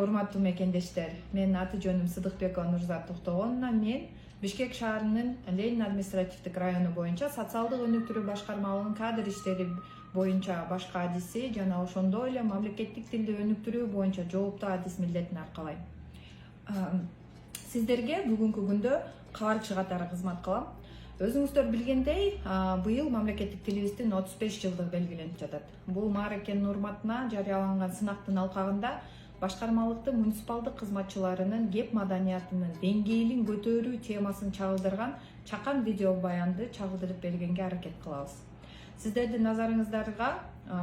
Урматтуу мекендештер, менин аты жөнүм Сыдыкбекова Нурзат Токтогонова. Мен Бишкек шаарынын Ленин административдик району боюнча социалдык өнүктүрүү башкармалыгынын кадр иштери боюнча башкы адиси жана ошондой эле мамлекеттик тилди өнүктүрүү боюнча жооптуу адис милдетин аркалайм. Сиздерге бүгүнкү күндө кабарчы катары кызмат кылам. Өзүңүздөр билгендей, быйыл мамлекеттик тилибиздин 35 жылдыгы белгиленип жатат. Бул мааракенин урматына жарыяланган сынактын алкагында башкармалыктын муниципалдык кызматчыларынын кеп маданиятынын деңгээлин көтөрүү темасын чагылдырган чакан видео баянды чагылдырып бергенге аракет кылабыз. Сиздердин назарыңыздарга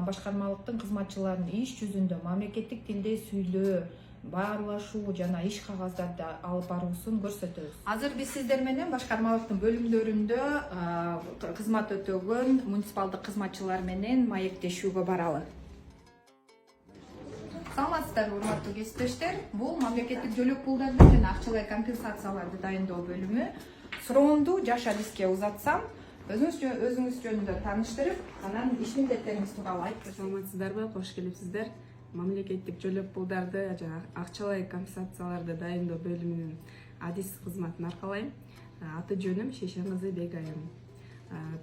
башкармалыктын кызматчыларынын иш жүзүндө мамлекеттик тилде сүйлөө, баарлашуу жана иш кагаздарды алып баруусун көрсөтөбүз. Азыр биз сиздер менен башкармалыктын бөлүмдөрүндө кызмат өтөгөн муниципалдык кызматчылар менен маектешүүгө баралы. Саламатсыздарбы, урматтуу кесиптештер. Бул мамлекеттик жөлөк пулдарды жана акчалай компенсацияларды дайындоо бөлүмү. Сурооңду жаш адиске узатсам, өзүңүз жөнүндө тааныштырып, анан иш милдеттериңиз тууралуу айтып. Саламатсыздарбы, кош келипсиздер. Мамлекеттик жөлөк пулдарды жана акчалай компенсацияларды дайындоо бөлүмүнүн адис кызматын аркалайм. Аты жөнүм Шешен кызы Бегайым.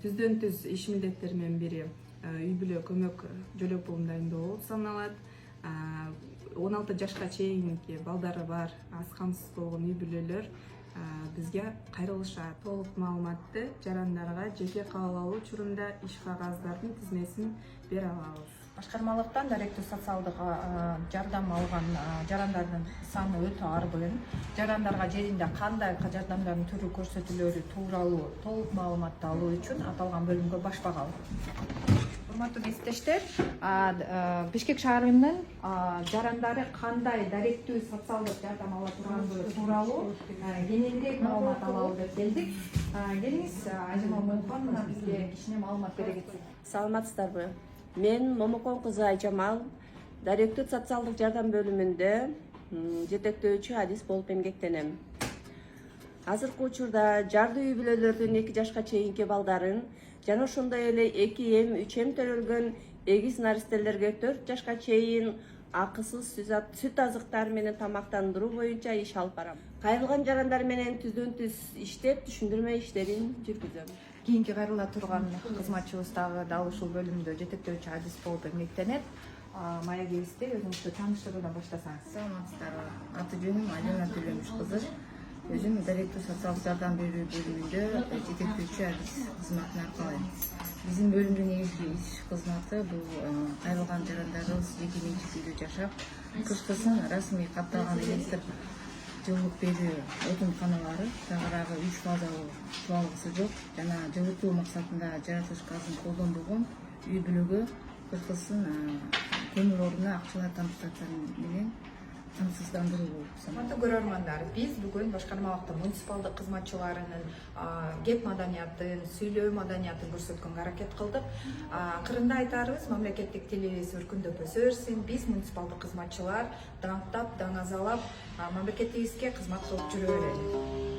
Түздөн түз иш милдеттеримдин бири үй бүлө көмөк жөлөк пулун дайындоо болуп саналат. 16 жашка чейинки балдары бар аз камсыз болгон үй бүлөлөр бизге кайрылышат. Толук маалыматты жарандарга жеке кабыл алуу учурунда иш кагаздардын тизмесин бере алабыз. Башкармалыктан даректүү социалдык жардам алган жарандардын саны өтө арбын. Жарандарга жеринде кандай жардамдардын түрү көрсөтүлөрү тууралуу толук маалыматты алуу үчүн аталган бөлүмгө баш багалы. Урматтуу кесиптештер, Бишкек шаарынын жарандары кандай даректүү социалдык жардам ала тургандыгы тууралуу кененирээк маалымат алалы деп келдик. Келиңиз, Ажымал Момукон бизге кичине маалымат бере кетсин. Саламатсыздарбы? Мен Момукон кызы Айжамал даректүү социалдык жардам бөлүмүндө жетектөөчү адис болуп эмгектенем. Азыркы учурда жарды үй бүлөлөрдүн 2 жашка чейинки балдарын жана ошондой эле 2М, 3М төрөлгөн эгиз наристелерге 4 жашка чейин акысыз сүт азыктары менен тамактандыруу боюнча иш алып барам. Кайрылган жарандар менен түздөн түз иштеп, түшүндүрмө иштерин жүргүзөм. Кийинки кайрыла турган кызматчыбыз дагы ушул бөлүмдө жетектөөчү адис болуп эмгектенет. Маегибизди өзүңүздү тааныштыруудан баштасаңыз. Саламатсыздарбы, аты жөнүм Алена Төлөмүш кызы. Өзүм даректүү социалдык жардам берүү бөлүмүндө жетектөөчү адис кызматын аркалайм. Биздин бөлүмдүн негизги иш кызматы бул кайрылган жарандарыбыз жеке менчикте жашап, кышкысын расмий катталган электр жылуулук берүү отунканалары, тагыраагы 3 фазалуу чубалгысы жок жана жылытуу максатында жаратылыш газын колдонбогон үй бүлөгө кышкысын көмүр ордуна акчалай компенсация менен камсыздандыруу болуп саналат. Урматтуу көрөрмандар, биз бүгүн башкармалыктын муниципалдык кызматчыларынын кеп маданиятын, сүйлөө маданиятын көрсөткөнгө аракет кылдык. Акырында айтарыбыз, мамлекеттик тилибиз өркүндөп өсө берсин. Биз муниципалдык кызматчылар даңктап, даңазалап мамлекетибизге кызмат кылып жүрө берели.